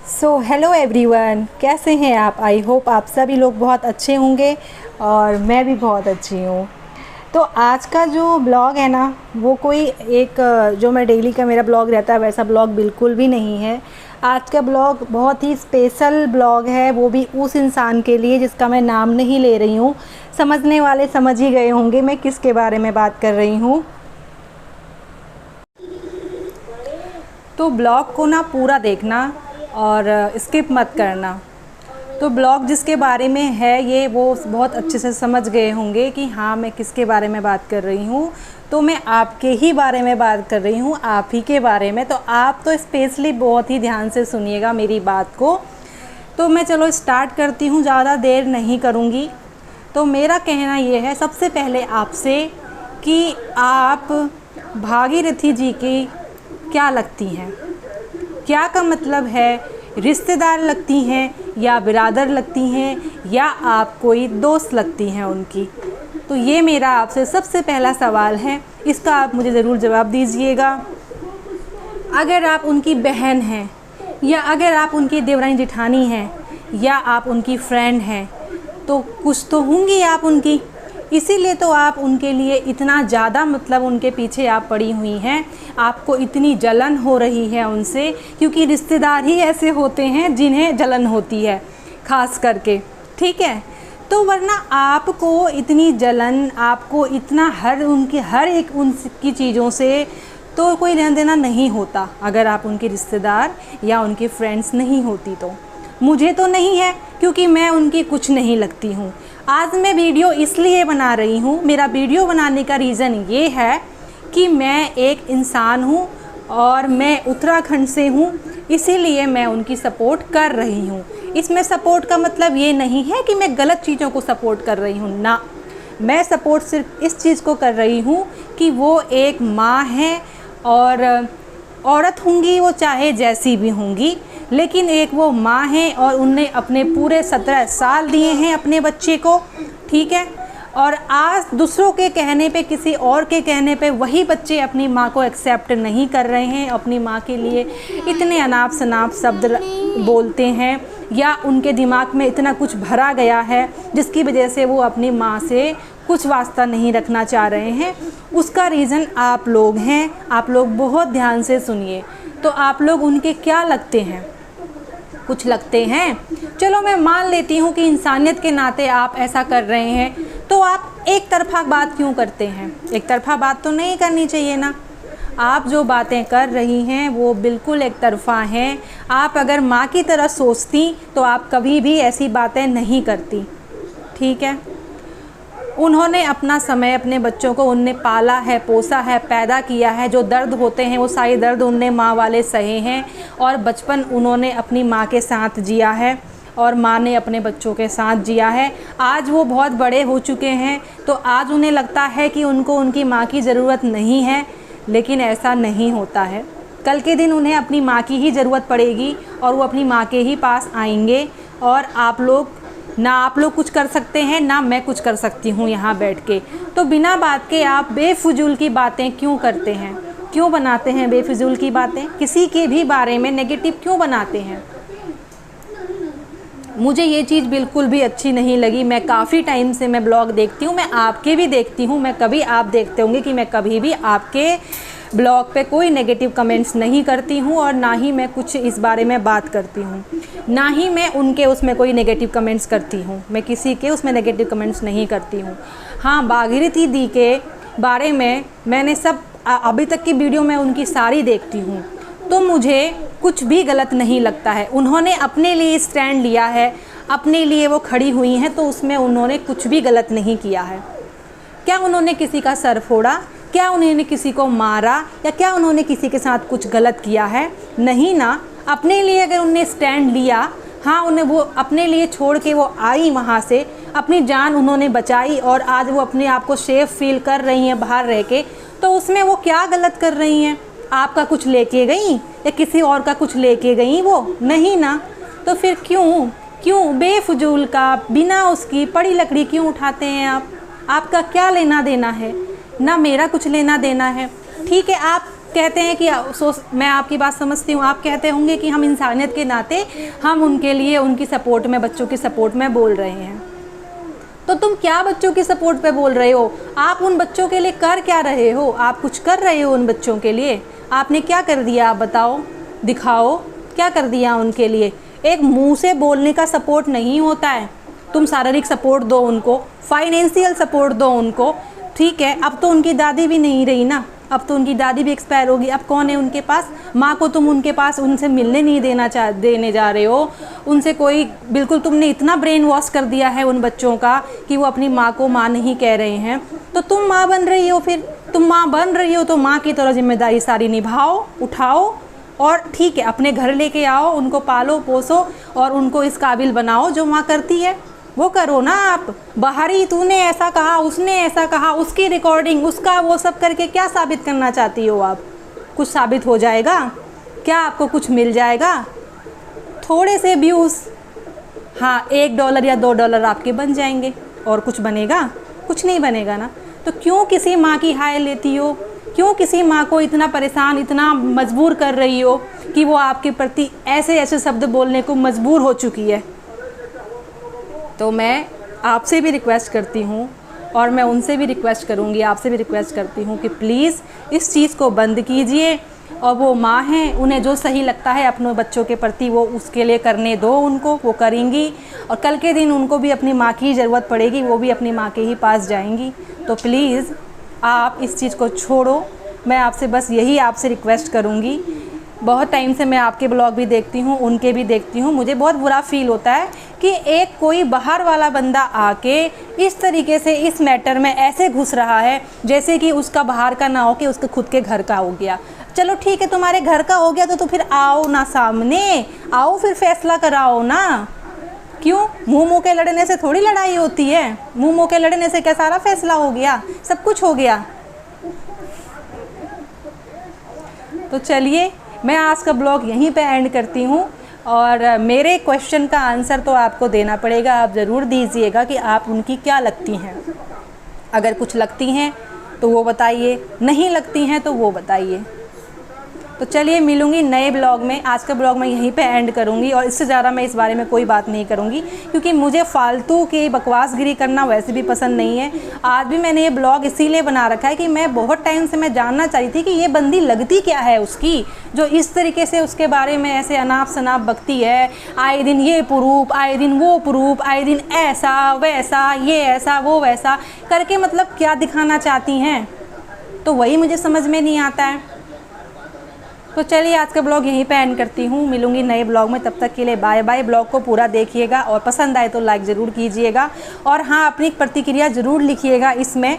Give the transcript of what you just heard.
Hello everyone, कैसे हैं आप। आई होप आप सभी लोग बहुत अच्छे होंगे और मैं भी बहुत अच्छी हूँ। तो आज का जो ब्लॉग है ना, वो कोई एक जो मैं डेली का मेरा ब्लॉग रहता है वैसा ब्लॉग बिल्कुल भी नहीं है। आज का ब्लॉग बहुत ही स्पेशल ब्लॉग है, वो भी उस इंसान के लिए जिसका मैं नाम नहीं ले रही हूँ। समझने वाले समझ ही गए होंगे मैं किसके बारे में बात कर रही हूँ। तो ब्लॉग को ना पूरा देखना और स्किप मत करना। तो ब्लॉग जिसके बारे में है ये वो बहुत अच्छे से समझ गए होंगे कि हाँ मैं किसके बारे में बात कर रही हूँ। तो मैं आपके ही बारे में बात कर रही हूँ, आप ही के बारे में। तो आप तो स्पेशली बहुत ही ध्यान से सुनिएगा मेरी बात को। तो मैं चलो स्टार्ट करती हूँ, ज़्यादा देर नहीं करूँगी। तो मेरा कहना ये है सबसे पहले आपसे कि आप भागीरथी जी की क्या लगती हैं। क्या का मतलब है, रिश्तेदार लगती हैं या बिरादर लगती हैं या आप कोई दोस्त लगती हैं उनकी। तो ये मेरा आपसे सबसे पहला सवाल है, इसका आप मुझे ज़रूर जवाब दीजिएगा। अगर आप उनकी बहन हैं या अगर आप उनकी देवरानी जेठानी हैं या आप उनकी फ्रेंड हैं तो कुछ तो होंगी आप उनकी, इसीलिए तो आप उनके लिए इतना ज़्यादा मतलब उनके पीछे आप पड़ी हुई हैं। आपको इतनी जलन हो रही है उनसे, क्योंकि रिश्तेदार ही ऐसे होते हैं जिन्हें जलन होती है ख़ास करके, ठीक है। तो वरना आपको इतनी जलन, आपको इतना हर एक उनकी चीज़ों से तो कोई लेना देना नहीं होता अगर आप उनके रिश्तेदार या उनके फ्रेंड्स नहीं होती। तो मुझे तो नहीं है, क्योंकि मैं उनकी कुछ नहीं लगती हूँ। आज मैं वीडियो इसलिए बना रही हूँ, मेरा वीडियो बनाने का रीज़न ये है कि मैं एक इंसान हूँ और मैं उत्तराखंड से हूँ, इसीलिए मैं उनकी सपोर्ट कर रही हूँ। इसमें सपोर्ट का मतलब ये नहीं है कि मैं गलत चीज़ों को सपोर्ट कर रही हूँ, ना। मैं सपोर्ट सिर्फ इस चीज़ को कर रही हूँ कि वो एक माँ है और औरत होंगी वो चाहे जैसी भी होंगी, लेकिन एक वो माँ है और उनने अपने पूरे 17 साल दिए हैं अपने बच्चे को, ठीक है। और आज दूसरों के कहने पे, किसी और के कहने पे वही बच्चे अपनी माँ को एक्सेप्ट नहीं कर रहे हैं, अपनी माँ के लिए इतने अनाप शनाप शब्द बोलते हैं या उनके दिमाग में इतना कुछ भरा गया है जिसकी वजह से वो अपनी माँ से कुछ वास्ता नहीं रखना चाह रहे हैं। उसका रीज़न आप लोग हैं। आप लोग बहुत ध्यान से सुनिए। तो आप लोग उनके क्या लगते हैं? कुछ लगते हैं। चलो मैं मान लेती हूँ कि इंसानियत के नाते आप ऐसा कर रहे हैं, तो आप एक तरफा बात क्यों करते हैं? एक तरफा बात तो नहीं करनी चाहिए ना। आप जो बातें कर रही हैं वो बिल्कुल एक तरफा हैं। आप अगर माँ की तरह सोचती तो आप कभी भी ऐसी बातें नहीं करती, ठीक है। उन्होंने अपना समय अपने बच्चों को उनने पाला है, पोसा है, पैदा किया है। जो दर्द होते हैं वो सारे दर्द उनने माँ वाले सहे हैं और बचपन उन्होंने अपनी माँ के साथ जिया है और माँ ने अपने बच्चों के साथ जिया है। आज वो बहुत बड़े हो चुके हैं तो आज उन्हें लगता है कि उनको उनकी माँ की ज़रूरत नहीं है, लेकिन ऐसा नहीं होता है। कल के दिन उन्हें अपनी माँ की ही ज़रूरत पड़ेगी और वो अपनी माँ के ही पास आएंगे। और आप लोग कुछ कर सकते हैं ना मैं कुछ कर सकती हूँ यहाँ बैठ के। तो बिना बात के आप बेफिजूल की बातें क्यों करते हैं? क्यों बनाते हैं बेफिजूल की बातें? किसी के भी बारे में नेगेटिव क्यों बनाते हैं? मुझे ये चीज़ बिल्कुल भी अच्छी नहीं लगी। मैं काफ़ी टाइम से मैं ब्लॉग देखती हूँ, मैं आपके भी देखती हूँ। मैं कभी आप देखते होंगे कि मैं कभी भी आपके ब्लॉग पे कोई नेगेटिव कमेंट्स नहीं करती हूँ और ना ही मैं कुछ इस बारे में बात करती हूँ, ना ही मैं उनके उसमें कोई नेगेटिव कमेंट्स करती हूँ। मैं किसी के उसमें नेगेटिव कमेंट्स नहीं करती हूँ। हाँ, भागीरथी दी के बारे में मैंने सब अभी तक की वीडियो में उनकी सारी देखती हूँ, तो मुझे कुछ भी गलत नहीं लगता है। उन्होंने अपने लिए स्टैंड लिया है, अपने लिए वो खड़ी हुई हैं, तो उसमें उन्होंने कुछ भी गलत नहीं किया है। क्या उन्होंने किसी का सर फोड़ा? क्या उन्होंने किसी को मारा? या क्या उन्होंने किसी के साथ कुछ गलत किया है? नहीं ना। अपने लिए अगर उन्होंने स्टैंड लिया, हाँ, उन्हें वो अपने लिए छोड़ के वो आई वहाँ से, अपनी जान उन्होंने बचाई और आज वो अपने आप को सेफ फील कर रही हैं बाहर रह के, तो उसमें वो क्या गलत कर रही हैं? आपका कुछ लेके गई या किसी और का कुछ लेके गई? वो नहीं ना। तो फिर क्यों बेफजूल का बिना उसकी पड़ी लकड़ी क्यों उठाते हैं आप? आपका क्या लेना देना है? ना मेरा कुछ लेना देना है, ठीक है। आप कहते हैं कि मैं आपकी बात समझती हूँ, आप कहते होंगे कि हम इंसानियत के नाते हम उनके लिए, उनकी सपोर्ट में, बच्चों की सपोर्ट में बोल रहे हैं। तो तुम क्या बच्चों की सपोर्ट पे बोल रहे हो? आप उन बच्चों के लिए कर क्या रहे हो? आप कुछ कर रहे हो उन बच्चों के लिए? आपने क्या कर दिया? आप बताओ, दिखाओ, क्या कर दिया उनके लिए? एक मुंह से बोलने का सपोर्ट नहीं होता है। तुम शारीरिक सपोर्ट दो उनको, फाइनेंशियल सपोर्ट दो उनको, ठीक है। अब तो उनकी दादी भी नहीं रही ना, अब तो उनकी दादी भी एक्सपायर होगी, अब कौन है उनके पास? माँ को तुम उनके पास उनसे मिलने नहीं देने जा रहे हो, उनसे कोई, बिल्कुल तुमने इतना ब्रेन वॉश कर दिया है उन बच्चों का कि वो अपनी माँ को माँ नहीं कह रहे हैं। तो तुम माँ बन रही हो, फिर तुम माँ बन रही हो तो माँ की तरह जिम्मेदारी सारी निभाओ, उठाओ, और ठीक है अपने घर लेके आओ, उनको पालो पोसो और उनको इस काबिल बनाओ जो माँ करती है वो करो ना। आप बाहरी तूने ऐसा कहा, उसने ऐसा कहा, उसकी रिकॉर्डिंग, उसका वो सब करके क्या साबित करना चाहती हो आप? कुछ साबित हो जाएगा क्या? आपको कुछ मिल जाएगा? थोड़े से व्यूज़, हाँ $1 या $2 आपके बन जाएंगे, और कुछ बनेगा? कुछ नहीं बनेगा ना। तो क्यों किसी माँ की हाय लेती हो? क्यों किसी माँ को इतना परेशान, इतना मजबूर कर रही हो कि वो आपके प्रति ऐसे ऐसे शब्द बोलने को मजबूर हो चुकी है? तो मैं आपसे भी रिक्वेस्ट करती हूँ, और मैं उनसे भी रिक्वेस्ट करूँगी, आपसे भी रिक्वेस्ट करती हूँ कि प्लीज़ इस चीज़ को बंद कीजिए। और वो माँ हैं, उन्हें जो सही लगता है अपने बच्चों के प्रति वो उसके लिए करने दो उनको, वो करेंगी। और कल के दिन उनको भी अपनी माँ की ज़रूरत पड़ेगी, वो भी अपनी माँ के ही पास जाएंगी। तो प्लीज़ आप इस चीज़ को छोड़ो। मैं आपसे बस यही आपसे रिक्वेस्ट करूँगी। बहुत टाइम से मैं आपके ब्लॉग भी देखती हूँ, उनके भी देखती हूँ, मुझे बहुत बुरा फील होता है कि एक कोई बाहर वाला बंदा आके इस तरीके से इस मैटर में ऐसे घुस रहा है जैसे कि उसका बाहर का ना हो कि उसके खुद के घर का हो गया। चलो ठीक है, तुम्हारे घर का हो गया तो फिर आओ ना सामने, आओ फिर फैसला कराओ ना। क्यों? मुँह के लड़ने से थोड़ी लड़ाई होती है। मुँह के लड़ने से क्या सारा फैसला हो गया? सब कुछ हो गया? तो चलिए मैं आज का ब्लॉग यहीं पे एंड करती हूँ। और मेरे क्वेश्चन का आंसर तो आपको देना पड़ेगा, आप ज़रूर दीजिएगा कि आप उनकी क्या लगती हैं। अगर कुछ लगती हैं तो वो बताइए, नहीं लगती हैं तो वो बताइए। तो चलिए मिलूँगी नए ब्लॉग में। आज का ब्लॉग मैं यहीं पे एंड करूँगी, और इससे ज़्यादा मैं इस बारे में कोई बात नहीं करूँगी, क्योंकि मुझे फालतू की बकवासगिरी करना वैसे भी पसंद नहीं है। आज भी मैंने ये ब्लॉग इसीलिए बना रखा है कि मैं बहुत टाइम से मैं जानना चाह रही थी कि ये बंदी लगती क्या है उसकी, जो इस तरीके से उसके बारे में ऐसे अनाप शनाप बकती है। आए दिन ये प्रूफ, आए दिन वो प्रूफ, आए दिन ऐसा वैसा, ये ऐसा वो वैसा करके, मतलब क्या दिखाना चाहती हैं? तो वही मुझे समझ में नहीं आता है। तो चलिए आज का ब्लॉग यहीं पे एंड करती हूँ, मिलूंगी नए ब्लॉग में। तब तक के लिए बाय बाय। ब्लॉग को पूरा देखिएगा और पसंद आए तो लाइक ज़रूर कीजिएगा, और हाँ अपनी प्रतिक्रिया ज़रूर लिखिएगा इसमें